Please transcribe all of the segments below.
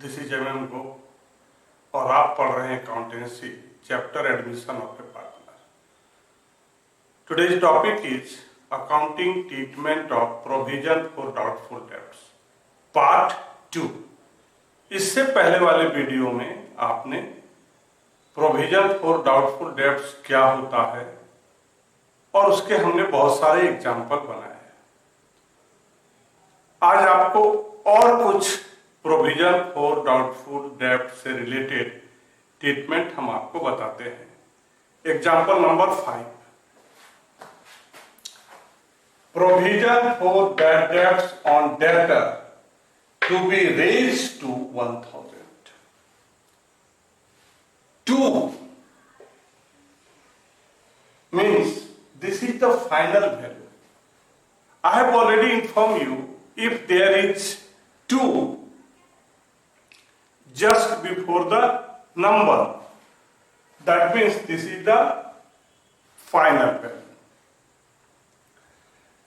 This is M गो और आप पढ़ रहे हैं accountancy chapter admission of A partner. Today's topic is accounting treatment of provision for doubtful debts part 2। इससे पहले वाले वीडियो में आपने प्रोविजन फॉर डाउटफुल डेब्ट्स क्या होता है और उसके हमने बहुत सारे एग्जाम्पल बनाए हैं। आज आपको और कुछ प्रोविजन फॉर डाउटफुल डेब्ट से रिलेटेड ट्रीटमेंट हम आपको बताते हैं। Example number 5, provision for bad debts on debtor to be raised to 1000। 2 means this is the final value. I have already informed you, if there is 2 just before the number, that means this is the final value.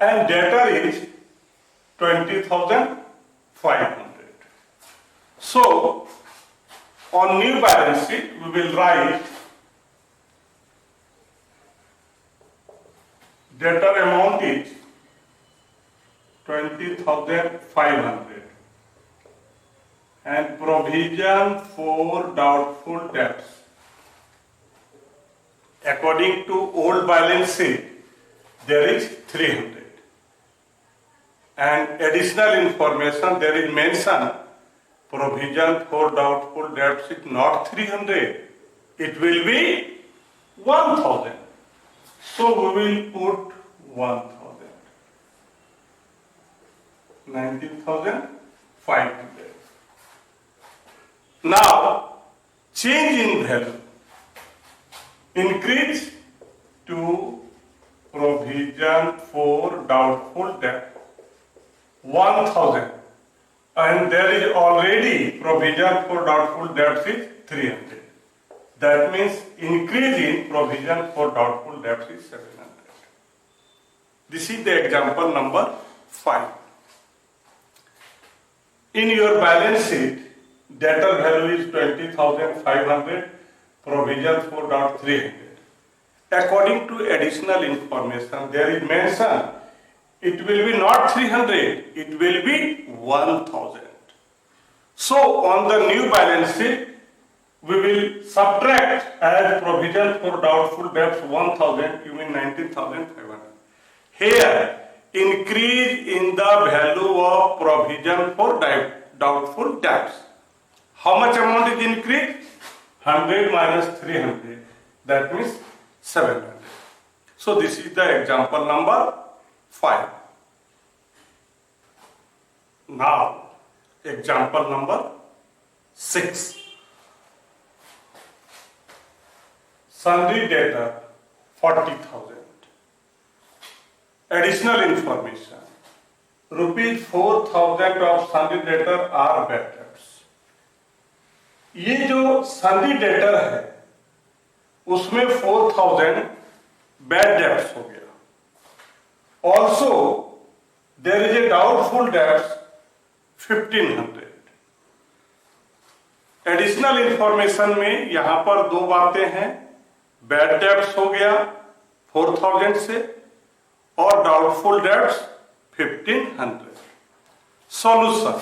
And debtor is 20,500. So, on new balance sheet, we will write debtor amount is 20,500 and provision for doubtful debts according to old balance sheet there is 300 and additional information there is mentioned provision for doubtful debts is not 300, it will be 1000. So we will put 1000, 19,500. Now change in value, increase to provision for doubtful debt 1000 and there is already provision for doubtful debts is 300. That means increase in provision for doubtful debts is 700. This is the example number 5. In your balance sheet, debtor value is 20,500, provision for doubt 300. According to additional information, there is mention it will be not 300, it will be 1,000. So on the new balance sheet, we will subtract as provision for doubtful debts 1,000, you mean 19,500. Here, increase in the value of provision for doubtful debts. How much amount is increased? 100 minus 300, that means 700. So this is the example number 5. Now, example number 6. Sundry debtor 40,000. Additional information. Rupees 4,000 of sundry debtor are bad debts. ये जो sundry debtor है उसमें 4,000 bad debts हो गया. Also there is a doubtful debts 1,500. Additional information में यहां पर दो बातें हैं, बैड डेब्ट्स हो गया 4,000 से और doubtful debts 1,500. Solution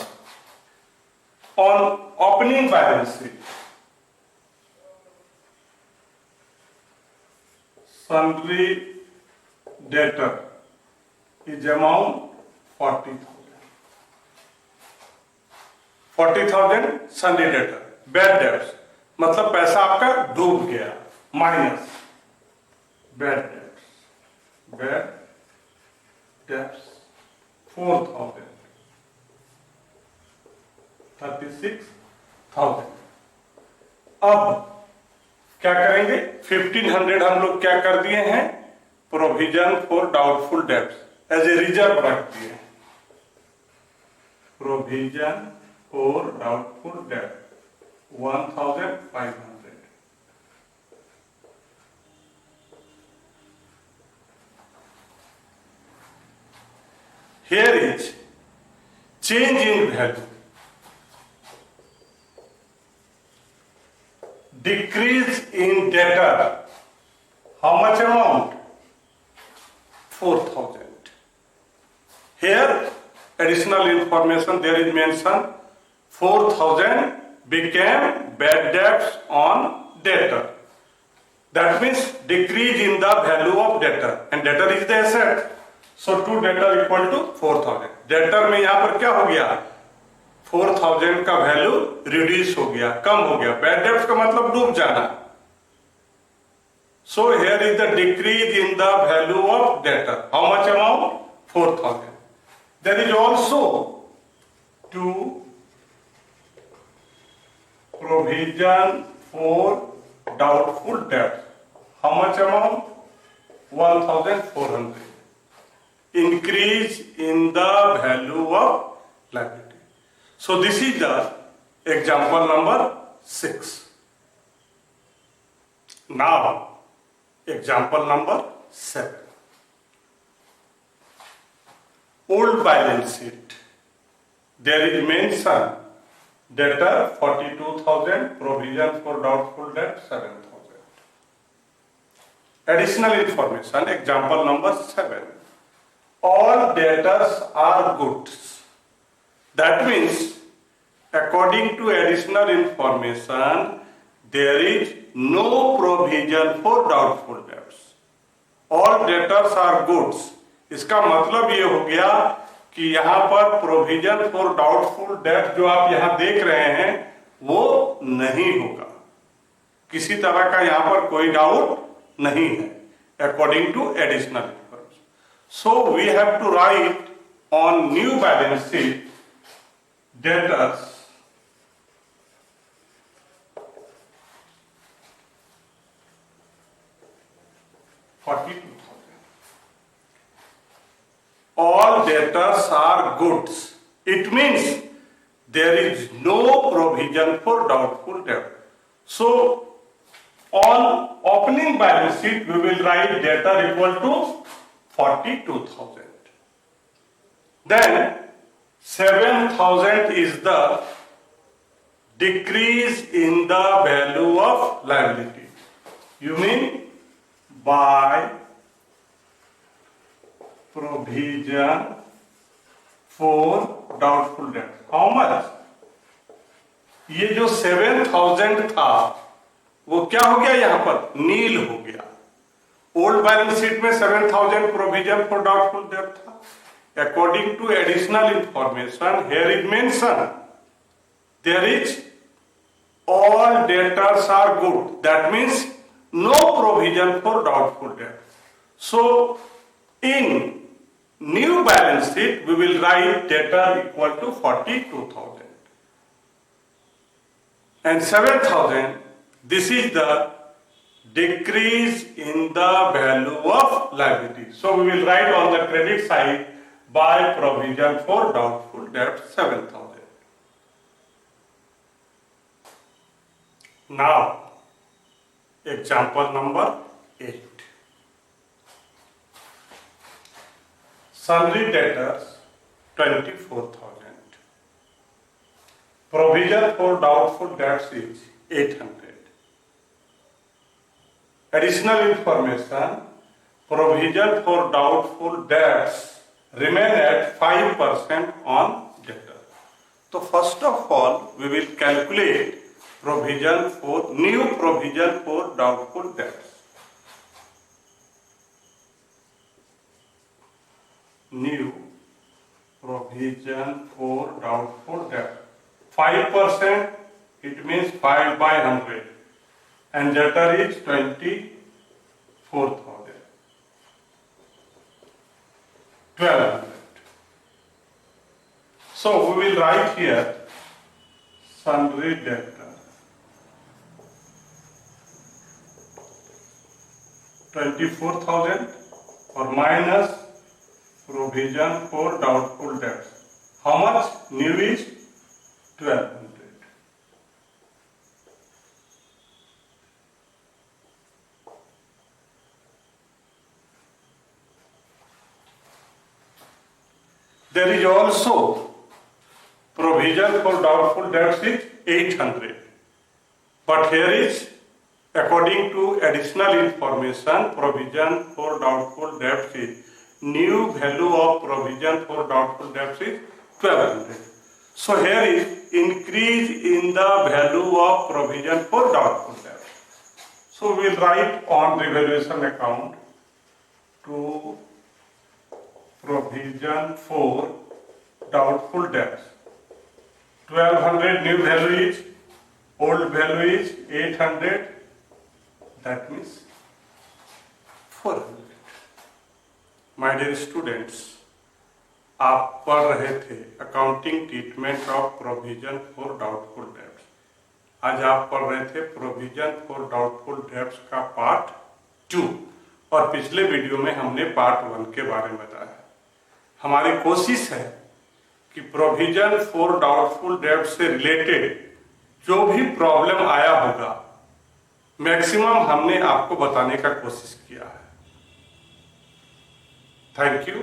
on opening balance sheet, sundry debtor is amount 40,000 sundry debtor, bad debts मतलब पैसा आपका डूब गया, माइनस बैड डेब्ट्स, 4,000, 36,000. अब क्या करेंगे? 1,500 हम लोग क्या कर दिए हैं? Provision for doubtful debts as a reserve रख दिए। प्रोविजन फॉर डाउटफुल डेब्ट 1,500. Here is change in value. decrease in debtor. How much amount? 4,000. Here, additional information there is mentioned. 4,000 became bad debts on debtor. That means decrease in the value of debtor, and debtor is the asset. So to debtor equal to 4,000. Debtor में यहाँ पर क्या हो गया? 4,000 का value reduce हो गया, कम हो गया. बैड डेब्ट का मतलब डूब जाना. So here is the decrease in the value of debtor. How much amount? 4,000. There is also to provision for doubtful debts. How much amount? 1,400. Increase in the value of liability. So this is the example number 6. Now, example number 7. Old balance sheet. There is mention debtor 42,000, provision for doubtful debt 7,000. Additional information, example number 7. All debtors are goods. That means, according to additional information, there is no provision for doubtful debts. All debtors are goods. इसका मतलब ये हो गया कि यहाँ पर provision for doubtful debt जो आप यहाँ देख रहे हैं वो नहीं होगा. किसी तरह का यहाँ पर कोई डाउट नहीं है, according to additional information. So we have to write on new balance sheet debtors all debtors are goods. It means there is no provision for doubtful debt. So on opening balance sheet we will write debtor equal to 42,000. Then 7,000 is the decrease in the value of liability. You mean by provision for doubtful debt. How much? ये जो 7,000 था वो क्या हो गया यहाँ पर? नील हो गया. ओल्ड बैलेंस शीट में 7,000 प्रोविजन फॉर डाउटफुल डेट था. According to additional information, here is mentioned there is all debtors are good. That means no provision for doubtful debt. So in new balance sheet we will write debtor equal to 42,000 and 7,000. This is the decrease in the value of liability. So we will write on the credit side by provision for doubtful debt 7,000. Now, example number 8. Sundry debtors 24,000. Provision for doubtful debts is 800. Additional information, provision for doubtful debts remain at 5% on debtor. So first of all, we will calculate provision for new provision for doubtful debts. New provision for doubtful debt. 5%, it means 5 by 100, and debtor is 24,000. 1,200. So we will write here sundry debtor 24,000 or minus provision for doubtful debts. How much? New is 1,200. There is also provision for doubtful debts is 800. but here is according to additional information, provision for doubtful debts is new value of provision for doubtful debts is 1200. So here is increase in the value of provision for doubtful debts. So we will write on revaluation account to provision for doubtful debts. 1200 new value is, old value is 800, that means 400. My dear students, आप पढ़ रहे थे accounting treatment of provision for doubtful debts. आज आप पढ़ रहे थे provision for doubtful debts का पार्ट 2 और पिछले वीडियो में हमने पार्ट 1 के बारे में बताया। हमारी कोशिश है कि प्रोविजन फॉर डाउटफुल डेब्ट्स से रिलेटेड जो भी प्रॉब्लम आया होगा मैक्सिमम हमने आपको बताने का कोशिश किया है। Thank you.